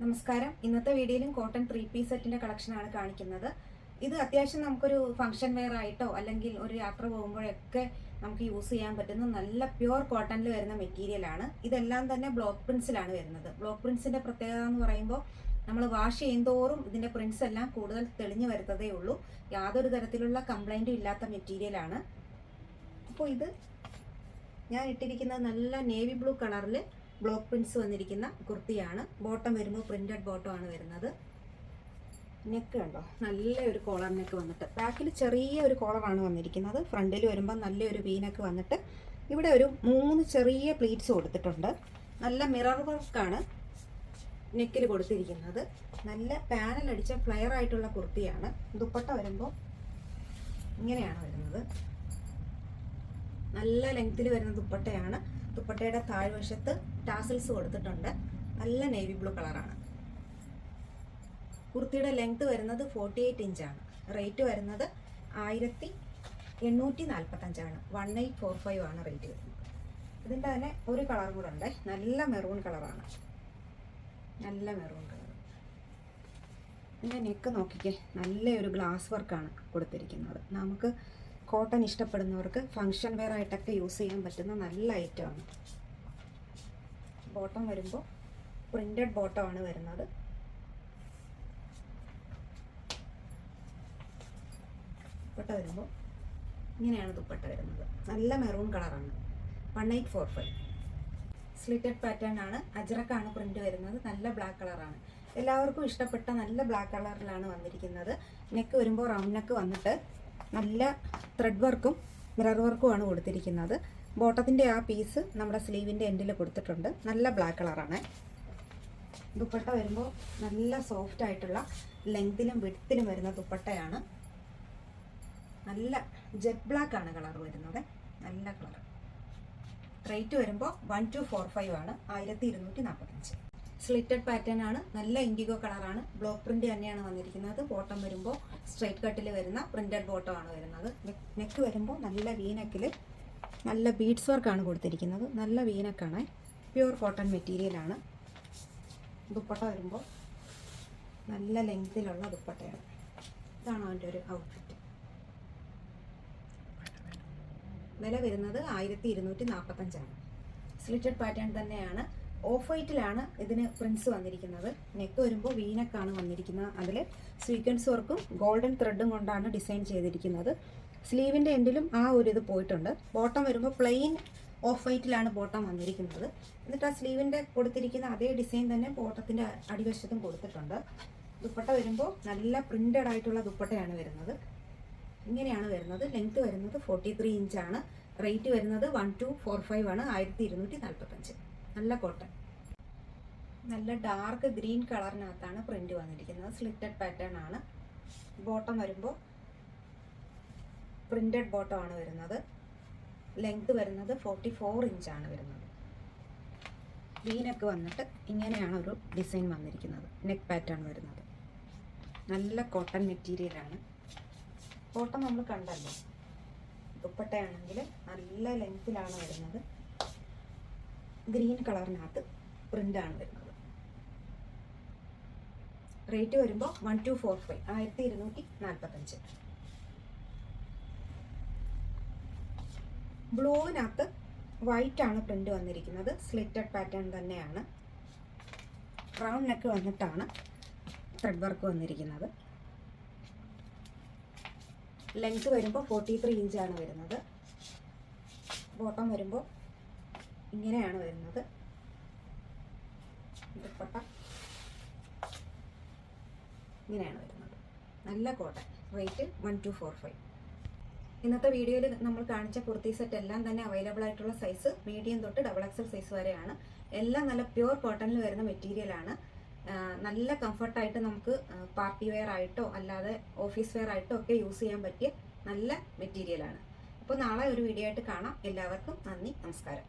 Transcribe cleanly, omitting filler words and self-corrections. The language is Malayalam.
നമസ്കാരം. ഇന്നത്തെ വീഡിയോയിലും കോട്ടൺ 3 പീസ് സെറ്റിന്റെ കളക്ഷനാണ് കാണിക്കുന്നത്. ഇത് അത്യാവശ്യം നമുക്കൊരു ഫംഗ്ഷൻ വെയർ ആയിട്ടോ അല്ലെങ്കിൽ ഒരു യാത്ര പോകുമ്പോഴൊക്കെ നമുക്ക് യൂസ് ചെയ്യാൻ പറ്റുന്ന നല്ല പ്യുവർ കോട്ടണിൽ വരുന്ന മെറ്റീരിയലാണ്. ഇതെല്ലാം തന്നെ ബ്ലോക്ക് പ്രിന്റ്സിലാണ് വരുന്നത്. ബ്ലോക്ക് പ്രിന്റ്സിന്റെ പ്രത്യേകത എന്ന് പറയുമ്പോൾ നമ്മൾ വാഷ് ചെയ്യുന്തോറും ഇതിന്റെ പ്രിന്റ്സ് എല്ലാം കൂടുതൽ തെളിഞ്ഞു വരുത്തതേ ഉള്ളൂ. യാതൊരു തരത്തിലുള്ള കംപ്ലൈന്റും ഇല്ലാത്ത മെറ്റീരിയലാണ്. അപ്പോൾ ഇത് ഞാൻ ഇട്ടിരിക്കുന്നത് നല്ല നേവി ബ്ലൂ കളറിൽ ബ്ലോക്ക് പ്രിന്റ്സ് വന്നിരിക്കുന്ന കുർത്തിയാണ്. ബോട്ടം വരുമ്പോൾ പ്രിന്റഡ് ബോട്ടം ആണ് വരുന്നത്. നെക്ക് കണ്ടോ, നല്ലൊരു കോളർ നെക്ക് വന്നിട്ട് ബാക്കിൽ ചെറിയ ഒരു കോളറാണ് വന്നിരിക്കുന്നത്. ഫ്രണ്ടിൽ വരുമ്പോൾ നല്ലൊരു വീനക്ക് വന്നിട്ട് ഇവിടെ ഒരു 3 ചെറിയ പ്ലീറ്റ്സ് കൊടുത്തിട്ടുണ്ട്. നല്ല മിറർ വർക്കാണ് നെക്കിൽ കൊടുത്തിരിക്കുന്നത്. നല്ല പാനൽ അടിച്ച ഫ്ലെയർ ആയിട്ടുള്ള കുർത്തിയാണ്. ദുപ്പട്ട വരുമ്പോൾ ഇങ്ങനെയാണ് വരുന്നത്. നല്ല ലെങ്ത്തിൽ വരുന്ന ദുപ്പട്ടയാണ്. ദുപ്പട്ടയുടെ താഴ്വശത്ത് ടാസൽസ് കൊടുത്തിട്ടുണ്ട്. നല്ല നേവി ബ്ലൂ കളറാണ്. കുർത്തിയുടെ ലെങ്ത് വരുന്നത് 48 ഇഞ്ചാണ്. റേറ്റ് വരുന്നത് 1845 1845 ആണ് റേറ്റ് വരുന്നത്. ഇതിൻ്റെ തന്നെ ഒരു കളർ കൂടെ ഉണ്ട്, നല്ല മെറൂൺ കളറാണ്. നല്ല മെറൂൺ കളർ. ഇതിൻ്റെ നെക്ക് നോക്കിക്കേ, നല്ലൊരു ഗ്ലാസ് വർക്കാണ് കൊടുത്തിരിക്കുന്നത്. നമുക്ക് കോട്ടൺ ഇഷ്ടപ്പെടുന്നവർക്ക് ഫങ്ഷൻ വെയർ ആയിട്ടൊക്കെ യൂസ് ചെയ്യാൻ പറ്റുന്ന നല്ല ഐറ്റമാണ്. ബോട്ടം വരുമ്പോൾ പ്രിന്റഡ് ബോട്ടമാണ് വരുന്നത്. ദുപ്പട്ട വരുമ്പോൾ ഇങ്ങനെയാണ് ദുപ്പട്ട വരുന്നത്. നല്ല മെറൂൺ കളറാണ്. 1845. സ്ലിറ്റഡ് പാറ്റേൺ ആണ്. അജ്രക്കാണ് പ്രിന്റ് വരുന്നത്. നല്ല ബ്ലാക്ക് കളറാണ്. എല്ലാവർക്കും ഇഷ്ടപ്പെട്ട നല്ല ബ്ലാക്ക് കളറിലാണ് വന്നിരിക്കുന്നത്. നെക്ക് വരുമ്പോൾ റൗണ്ട് നെക്ക് വന്നിട്ട് നല്ല ത്രെഡ് വർക്കും മിറർ വർക്കുമാണ് കൊടുത്തിരിക്കുന്നത്. ബോട്ടത്തിൻ്റെ ആ പീസ് നമ്മുടെ സ്ലീവിൻ്റെ എൻഡിൽ കൊടുത്തിട്ടുണ്ട്. നല്ല ബ്ലാക്ക് കളറാണ്. ദുപ്പട്ട വരുമ്പോൾ നല്ല സോഫ്റ്റ് ആയിട്ടുള്ള ലെങ്തിലും വിഡ്ത്തിലും വരുന്ന ദുപ്പട്ടയാണ്. നല്ല ജെറ്റ് ബ്ലാക്ക് ആണ് കളർ വരുന്നത്. നല്ല കളർ. റേറ്റ് വരുമ്പോൾ 1245 ആണ്. 1245. സ്ലിറ്റഡ് പാറ്റേൺ ആണ്. നല്ല ഇൻഡിഗോ കളറാണ്. ബ്ലോക്ക് പ്രിന്റ് തന്നെയാണ് വന്നിരിക്കുന്നത്. ബോട്ടം വരുമ്പോൾ സ്ട്രൈറ്റ് കട്ടിൽ വരുന്ന പ്രിന്റഡ് ബോട്ടം ആണ് വരുന്നത്. നെക്ക് വരുമ്പോൾ നല്ല വീനെക്കിൽ നല്ല ബീഡ്സ് വർക്കാണ് കൊടുത്തിരിക്കുന്നത്. നല്ല വീനക്കാണ്. പ്യുവർ കോട്ടൺ മെറ്റീരിയലാണ്. ദുപ്പട്ട വരുമ്പോൾ നല്ല ലെങ്തിലുള്ള ദുപ്പട്ടയാണ്. ഇതാണ് അവൻ്റെ ഒരു ഔട്ട്ഫിറ്റ്. വില വരുന്നത് 1245 ആണ്. സ്ലിറ്റഡ് പാറ്റേൺ തന്നെയാണ്. ഓഫ് വൈറ്റിലാണ് ഇതിന് പ്രിന്റ്സ് വന്നിരിക്കുന്നത്. നെക്ക് വരുമ്പോൾ വീനക്കാണ് വന്നിരിക്കുന്നത്. അതിൽ സ്വീക്വൻസ് വർക്കും ഗോൾഡൻ ത്രെഡും കൊണ്ടാണ് ഡിസൈൻ ചെയ്തിരിക്കുന്നത്. സ്ലീവിൻ്റെ എൻഡിലും ആ ഒരു ഇത് പോയിട്ടുണ്ട്. ബോട്ടം വരുമ്പോൾ പ്ലെയിൻ ഓഫ് വൈറ്റിലാണ് ബോട്ടം വന്നിരിക്കുന്നത്. എന്നിട്ട് ആ സ്ലീവിൻ്റെ കൊടുത്തിരിക്കുന്ന അതേ ഡിസൈൻ തന്നെ ബോട്ടത്തിൻ്റെ അടിവശത്തും കൊടുത്തിട്ടുണ്ട്. ദുപ്പട്ട വരുമ്പോൾ നല്ല പ്രിന്റഡ് ആയിട്ടുള്ള ദുപ്പട്ടയാണ് വരുന്നത്. ഇങ്ങനെയാണ് വരുന്നത്. ലെങ്ത് വരുന്നത് 43 ഇഞ്ചാണ്. റേറ്റ് വരുന്നത് 1245 ആണ്. 1245. നല്ല കോട്ടൺ. നല്ല ഡാർക്ക് ഗ്രീൻ കളറിനകത്താണ് പ്രിന്റ് വന്നിരിക്കുന്നത്. സ്ലിറ്റഡ് പാറ്റേൺ ആണ്. ബോട്ടം വരുമ്പോൾ പ്രിന്റഡ് ബോട്ടം ആണ് വരുന്നത്. ലെങ്ത് വരുന്നത് 44 ഇഞ്ചാണ് വരുന്നത്. വീനൊക്കെ വന്നിട്ട് ഇങ്ങനെയാണ് ഒരു ഡിസൈൻ വന്നിരിക്കുന്നത്. നെക്ക് പാറ്റേൺ വരുന്നത്. നല്ല കോട്ടൺ മെറ്റീരിയലാണ്. ബോട്ടം നമ്മൾ കണ്ടല്ലോ. ദുപ്പട്ടയാണെങ്കിൽ നല്ല ലെങ്ത്തിലാണ് വരുന്നത്. ഗ്രീൻ കളറിനകത്ത് പ്രിന്റാണ് വരുന്നത്. റേറ്റ് വരുമ്പോൾ 1245 1245. ബ്ലൂവിനകത്ത് വൈറ്റ് ആണ് പ്രിന്റ് വന്നിരിക്കുന്നത്. സ്ലിറ്റഡ് പാറ്റേൺ തന്നെയാണ്. റൗണ്ട് നെക്ക് വന്നിട്ടാണ് ത്രെഡ് വർക്ക് വന്നിരിക്കുന്നത്. ലെങ്ത് വരുമ്പോൾ 43 ഇഞ്ചാണ് വരുന്നത്. ബോട്ടം വരുമ്പോൾ ഇങ്ങനെയാണ് വരുന്നത്. ദുപ്പട്ട ഇങ്ങനെയാണ് വരുന്നത്. നല്ല കോട്ടൺ. റേറ്റ് 1245. ഇന്നത്തെ വീഡിയോയിൽ നമ്മൾ കാണിച്ച കുർത്തി സെറ്റ് എല്ലാം തന്നെ അവൈലബിൾ ആയിട്ടുള്ള സൈസ് മീഡിയം തൊട്ട് XXL സൈസ് വരെയാണ്. എല്ലാം നല്ല പ്യുവർ കോട്ടണിൽ വരുന്ന മെറ്റീരിയലാണ്. നല്ല കംഫർട്ടായിട്ട് നമുക്ക് പാർട്ടി വെയർ ആയിട്ടോ അല്ലാതെ ഓഫീസ് വെയർ ആയിട്ടോ ഒക്കെ യൂസ് ചെയ്യാൻ പറ്റിയ നല്ല മെറ്റീരിയലാണ്. അപ്പോൾ നാളെ ഒരു വീഡിയോ ആയിട്ട് കാണാം. എല്ലാവർക്കും നന്ദി, നമസ്കാരം.